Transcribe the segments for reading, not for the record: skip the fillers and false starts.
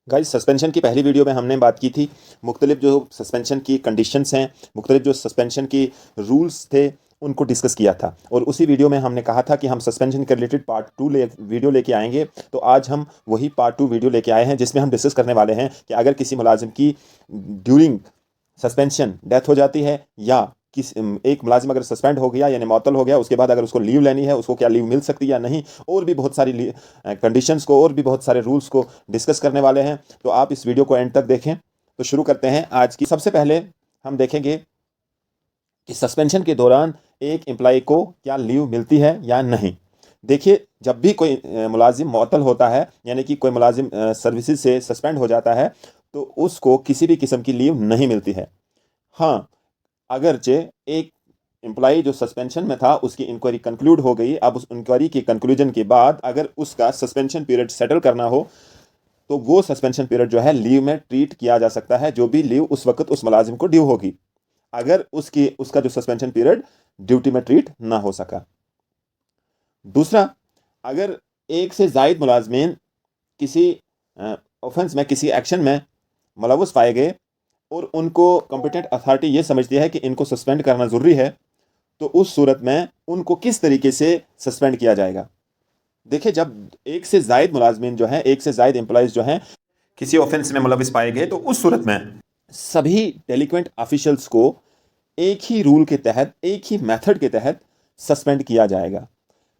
Guys, suspension की पहली video में हमने बात की थी मुख्तलिफ जो सस्पेंशन की कंडीशंस हैं, मुख्तलिफ जो सस्पेंशन की रूल्स थे, उनको डिस्कस किया था। और उसी वीडियो में हमने कहा था कि हम सस्पेंशन के रिलेटेड पार्ट 2 वीडियो लेके आएंगे। तो आज हम वही पार्ट 2 वीडियो लेके आए हैं, जिसमें हम डिस्कस करने वाले हैं कि अगर किसी मुलाजिम की ड्यूरिंग सस्पेंशन डेथ हो जाती है, या एक मुलाजिम अगर सस्पेंड हो गया यानी मअतल हो गया, उसके बाद अगर उसको लीव लेनी है, उसको क्या लीव मिल सकती है या नहीं, और भी बहुत सारी कंडीशंस को और भी बहुत सारे रूल्स को डिस्कस करने वाले हैं। तो आप इस वीडियो को एंड तक देखें। तो शुरू करते हैं आज की। सबसे पहले हम देखेंगे कि सस्पेंशन के दौरान एक एम्प्लॉय को क्या लीव मिलती है या नहीं। देखिए, जब भी कोई मुलाजिम मअतल होता है, यानी कि कोई मुलाजिम सर्विसेज से सस्पेंड हो जाता है, तो उसको किसी भी किस्म की लीव नहीं मिलती है। हाँ, अगरचे एक एम्प्लॉय जो सस्पेंशन में था, उसकी इंक्वायरी कंक्लूड हो गई। अब उस इंक्वायरी के कंक्लूजन के बाद अगर उसका सस्पेंशन पीरियड सेटल करना हो, तो वो सस्पेंशन पीरियड जो है लीव में ट्रीट किया जा सकता है, जो भी लीव उस वक्त उस मुलाजिम को ड्यू होगी, अगर उसका जो सस्पेंशन पीरियड ड्यूटी में ट्रीट ना हो सका। दूसरा, अगर एक से जायद मुलाजमीन किसी ऑफेंस में, किसी एक्शन में मुलव्वस पाए गए और उनको कॉम्पिटेंट अथॉरिटी ये समझती है कि इनको सस्पेंड करना ज़रूरी है, तो उस सूरत में उनको किस तरीके से सस्पेंड किया जाएगा। देखिए, जब एक से जायद मुलाजमीन जो हैं, एक से जायद एम्प्लॉयज़ जो हैं, किसी ऑफेंस में मुलव्वस पाए गए, तो उस सूरत में सभी डेलिक्वेंट ऑफिशियल्स को एक ही रूल के तहत, एक ही मेथड के तहत सस्पेंड किया जाएगा।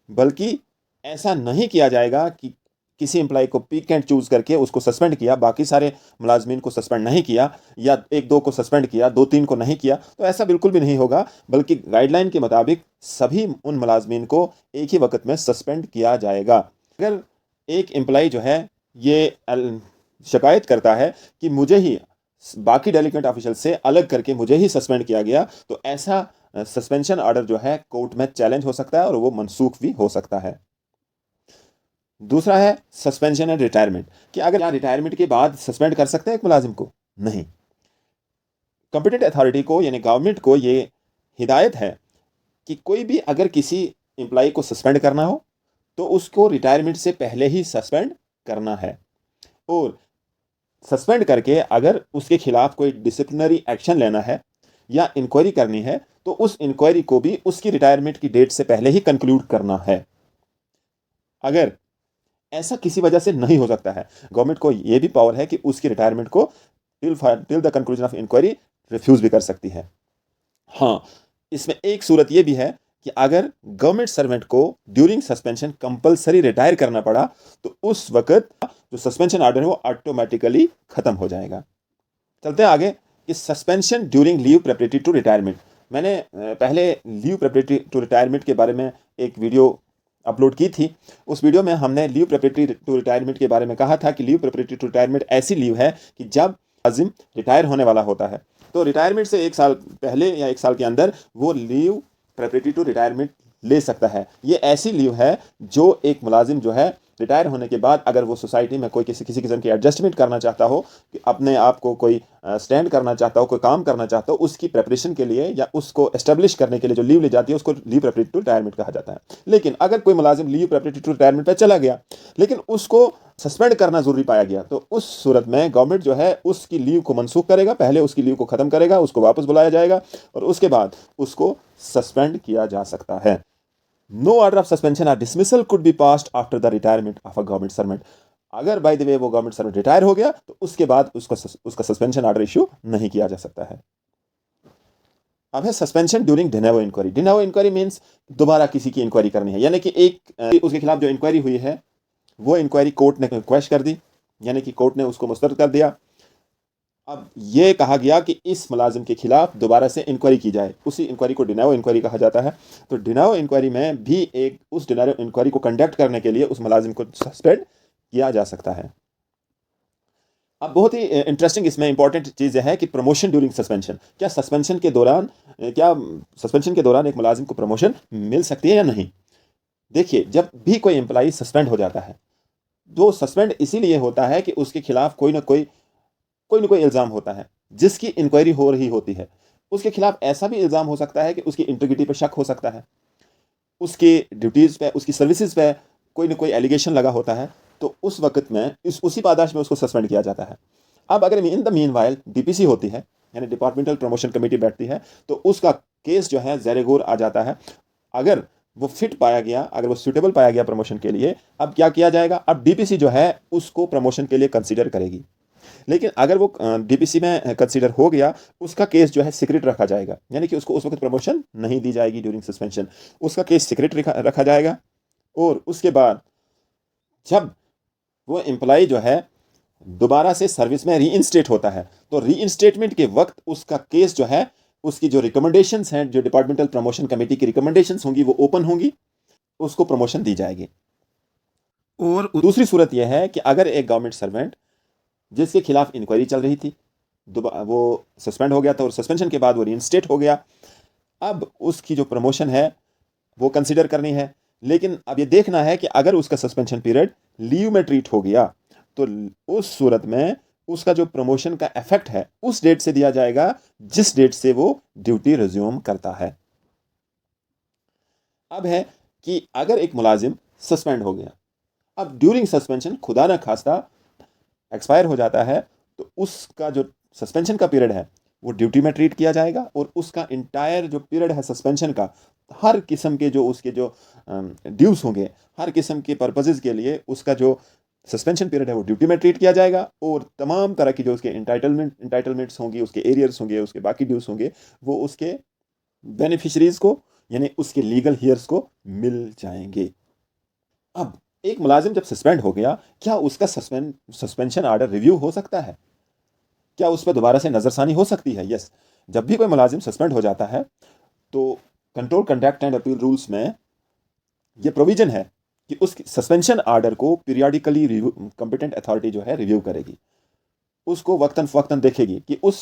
बल्कि ऐसा नहीं किया जाएगा कि किसी एम्प्लॉय को पिक एंड चूज करके उसको सस्पेंड किया, बाकी सारे मुलाजमीन को सस्पेंड नहीं किया, या एक दो को सस्पेंड किया, दो तीन को नहीं किया। तो ऐसा बिल्कुल भी नहीं होगा, बल्कि गाइडलाइन के मुताबिक सभी उन मुलाजमीन को एक ही वक्त में सस्पेंड किया जाएगा। अगर एक एम्प्लॉय जो है ये शिकायत करता है कि मुझे ही बाकी डेलिकेट ऑफिशियल से अलग करके मुझे ही सस्पेंड किया गया, तो ऐसा सस्पेंशन ऑर्डर जो है कोर्ट में चैलेंज हो सकता है और वो मनसूख भी हो सकता है। दूसरा है सस्पेंशन एंड रिटायरमेंट, कि अगर क्या रिटायरमेंट के बाद सस्पेंड कर सकते हैं एक मुलाजिम को? नहीं। कॉम्पिटेंट अथॉरिटी को यानी गवर्नमेंट को ये हिदायत है कि कोई भी अगर किसी एम्प्लॉय को सस्पेंड करना हो, तो उसको रिटायरमेंट से पहले ही सस्पेंड करना है। और सस्पेंड करके अगर उसके खिलाफ कोई डिसिप्लिनरी एक्शन लेना है या इंक्वायरी करनी है, तो उस इंक्वायरी को भी उसकी रिटायरमेंट की डेट से पहले ही कंक्लूड करना है। अगर ऐसा किसी वजह से नहीं हो सकता है, गवर्नमेंट को यह भी पावर है कि उसकी रिटायरमेंट को till the conclusion of inquiry refuse भी कर सकती है। हाँ, इसमें एक सूरत यह भी है कि अगर गवर्नमेंट सर्वेंट को ड्यूरिंग सस्पेंशन कंपलसरी रिटायर करना पड़ा, तो उस वक्त जो सस्पेंशन ऑर्डर है वो ऑटोमेटिकली खत्म हो जाएगा। चलते हैं आगे कि suspension during leave preparatory to retirement. मैंने पहले लीव प्रेपरेटरी टू रिटायरमेंट के बारे में एक वीडियो अपलोड की थी। उस वीडियो में हमने लीव प्रेपरेटरी टू रिटायरमेंट के बारे में कहा था कि लीव प्रेपरेटरी टू रिटायरमेंट ऐसी लीव है कि जब मुलाजिम रिटायर होने वाला होता है, तो रिटायरमेंट से एक साल पहले या एक साल के अंदर वो लीव प्रेपरेटरी टू रिटायरमेंट ले सकता है। ये ऐसी लीव है जो एक मुलाजिम जो है रिटायर होने के बाद अगर वो सोसाइटी में कोई किसी किस्म की एडजस्टमेंट करना चाहता हो, कि अपने आप को कोई स्टैंड करना चाहता हो, कोई काम करना चाहता हो, उसकी प्रेपरेशन के लिए या उसको एस्टेब्लिश करने के लिए जो लीव ली जाती है, उसको लीव प्रेपरेटरी टू रिटायरमेंट कहा जाता है। लेकिन अगर कोई मुलाजिम लीव प्रेपरेटरी टू रिटायरमेंट पर चला गया, लेकिन उसको सस्पेंड करना जरूरी पाया गया, तो उस सूरत में गवर्नमेंट जो है उसकी लीव को मनसूख करेगा, पहले उसकी लीव को खत्म करेगा, उसको वापस बुलाया जाएगा और उसके बाद उसको सस्पेंड किया जा सकता है। नो ऑर्डर ऑफ सस्पेंशन और dismissal could be passed after the retirement of a government servant. अगर बाय द वे वो गवर्नमेंट सर्वेंट रिटायर हो गया, तो उसके बाद उसका सस्पेंशन ऑर्डर इश्यू नहीं किया जा सकता है। अब है suspension during de novo inquiry. De novo inquiry means दोबारा किसी की इंक्वायरी करनी है, यानी कि उसके खिलाफ जो इंक्वायरी हुई है वो इंक्वायरी कोर्ट ने क्वेश कर दी, यानी कि कोर्ट ने उसको मुस्तरद कर दिया। अब ये कहा गया कि इस मुलाजिम के खिलाफ दोबारा से इंक्वायरी की जाए, उसी इंक्वायरी को डिनाओ इंक्वायरी कहा जाता है। तो डिनाओ इंक्वायरी में भी उस डिनाओ इंक्वायरी को कंडक्ट करने के लिए उस मुलाजिम को सस्पेंड किया जा सकता है। अब बहुत ही इंटरेस्टिंग इसमें इंपॉर्टेंट चीज़ है कि प्रमोशन ड्यूरिंग सस्पेंशन। क्या सस्पेंशन के दौरान एक मुलाजिम को प्रमोशन मिल सकती है या नहीं? देखिए, जब भी कोई एम्प्लॉई सस्पेंड हो जाता है, तो सस्पेंड इसीलिए होता है कि उसके खिलाफ कोई ना कोई इल्ज़ाम होता है जिसकी इंक्वायरी हो रही होती है। उसके खिलाफ ऐसा भी इल्ज़ाम हो सकता है कि उसकी इंटीग्रिटी पे शक हो सकता है, उसकी ड्यूटीज़ पे, उसकी सर्विसेज पे कोई ना कोई एलिगेशन लगा होता है। तो उस वक्त में उसी पादाश में उसको सस्पेंड किया जाता है। अब अगर in the mean while DPC होती है, यानी डिपार्टमेंटल प्रमोशन कमेटी बैठती है, तो उसका केस जो है ज़ेरे गौर आ जाता है। अगर वो फिट पाया गया, अगर वो सूटेबल पाया गया प्रमोशन के लिए, अब क्या किया जाएगा, अब डीपीसी जो है उसको प्रमोशन के लिए कंसीडर करेगी। लेकिन अगर वो डीपीसी में कंसीडर हो गया, उसका केस जो है सीक्रेट रखा जाएगा, यानी कि उसको उस वक्त प्रमोशन नहीं दी जाएगी ड्यूरिंग सस्पेंशन, उसका केस सीक्रेट रखा जाएगा। और उसके बाद जब वो एम्प्लॉय जो है दोबारा से सर्विस में रीइंस्टेट होता है, तो रीइंस्टेटमेंट के वक्त उसका केस जो है, उसकी जो रिकमेंडेशंस हैं, जो डिपार्टमेंटल प्रमोशन कमेटी की रिकमेंडेशंस होंगी, वो ओपन होंगी, उसको प्रमोशन दी जाएगी। और दूसरी सूरत यह है कि अगर एक गवर्नमेंट सर्वेंट जिसके खिलाफ इंक्वायरी चल रही थी, वो सस्पेंड हो गया था और सस्पेंशन के बाद वो रीइंस्टेट हो गया, अब उसकी जो प्रमोशन है वो कंसिडर करनी है। लेकिन अब ये देखना है कि अगर उसका सस्पेंशन पीरियड लीव में ट्रीट हो गया, तो उस सूरत में उसका जो प्रमोशन का इफेक्ट है उस डेट से दिया जाएगा जिस डेट से वो ड्यूटी रिज्यूम करता है। अब है कि अगर एक मुलाजिम सस्पेंड हो गया, अब ड्यूरिंग सस्पेंशन खुदा न खास्ता एक्सपायर हो जाता है, तो उसका जो सस्पेंशन का पीरियड है वो ड्यूटी में ट्रीट किया जाएगा, और उसका इंटायर जो पीरियड है सस्पेंशन का, हर किस्म के जो उसके जो ड्यूज होंगे, हर किस्म के पर्पसेस के लिए उसका जो सस्पेंशन पीरियड है वो ड्यूटी में ट्रीट किया जाएगा, और तमाम तरह की जो उसके इंटाइटलमेंट्स होंगी, उसके एरियर्स होंगे, उसके बाकी ड्यूज होंगे, वो उसके बेनिफिशरीज को, यानी उसके लीगल हियर्स को मिल जाएंगे। अब एक मुलाजिम जब सस्पेंड हो गया, क्या उसका सस्पेंशन आर्डर रिव्यू हो सकता है? क्या उस पर दोबारा से नज़रसानी हो सकती है? यस, जब भी कोई मुलाजिम सस्पेंड हो जाता है, तो control conduct and appeal rules में यह प्रोविजन है कि उस सस्पेंशन आर्डर को पीरियडिकली रिव्यू कॉम्पिटेंट अथॉरिटी जो है रिव्यू करेगी, उसको वक्तन फवक्तन देखेगी कि उस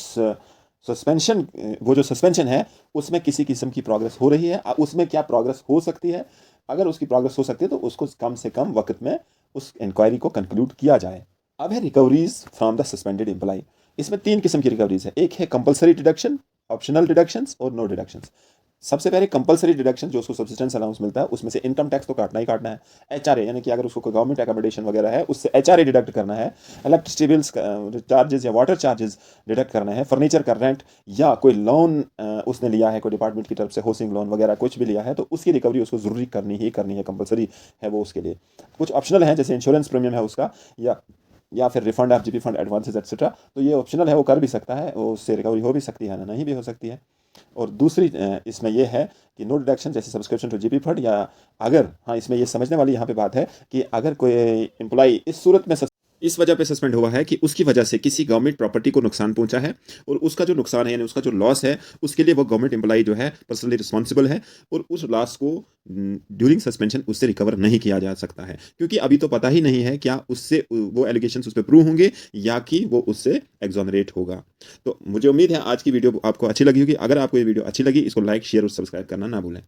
सस्पेंशन, वो जो सस्पेंशन है उसमें किसी किस्म की प्रोग्रेस हो रही है, उसमें क्या प्रोग्रेस हो सकती है। अगर उसकी प्रोग्रेस हो सकती है तो उसको कम से कम वक्त में उस इंक्वायरी को कंक्लूड किया जाए। अब है recoveries from the suspended employee. इसमें 3 किस्म की रिकवरीज है। एक है कंपलसरी डिडक्शन, ऑप्शनल डिडक्शंस और नो डिडक्शंस। सबसे पहले कंपलसरी डिडक्शन, जो उसको सब्सिस्टेंस अलाउंस मिलता है, उसमें से इनकम टैक्स तो काटना ही काटना है। एचआरए, यानी कि अगर उसको कोई गवर्नमेंट अकोमोडेशन वगैरह है उससे एचआरए डिडक्ट करना है। इलेक्ट्रिसिटी बिल्स चार्जेस या वाटर चार्जेस डिडक्ट करना है। फर्नीचर का रेंट या कोई लोन उसने लिया है कोई डिपार्टमेंट की तरफ से, हाउसिंग लोन वगैरह कुछ भी लिया है, तो उसकी रिकवरी उसको ज़रूरी करनी ही करनी है, कंपलसरी है वो उसके लिए। कुछ ऑप्शनल है, जैसे इंश्योरेंस प्रीमियम है उसका, या फिर refund of GP fund advances etcetera, तो ये ऑप्शनल है, वो कर भी सकता है, उससे रिकवरी हो भी सकती है, ना नहीं भी हो सकती है। और दूसरी इसमें यह है कि नो डिडक्शन, जैसे सब्सक्रिप्शन टू जीपी फंड, या अगर, हाँ इसमें ये समझने वाली यहाँ पे बात है कि अगर कोई एम्प्लॉय इस सूरत में इस वजह पे सस्पेंड हुआ है कि उसकी वजह से किसी गवर्नमेंट प्रॉपर्टी को नुकसान पहुंचा है, और उसका जो नुकसान है, यानी उसका जो लॉस है, उसके लिए वो गवर्नमेंट एम्प्लॉय जो है पर्सनली रिस्पॉन्सिबल है, और उस लॉस को ड्यूरिंग सस्पेंशन उससे रिकवर नहीं किया जा सकता है, क्योंकि अभी तो पता ही नहीं है क्या उससे वो एलिगेशंस उस पर प्रूव होंगे या कि वो उससे एग्जोनरेट होगा। तो मुझे उम्मीद है आज की वीडियो आपको अच्छी लगी होगी। अगर आपको ये वीडियो अच्छी लगी, इसको लाइक, शेयर और सब्सक्राइब करना ना भूलें।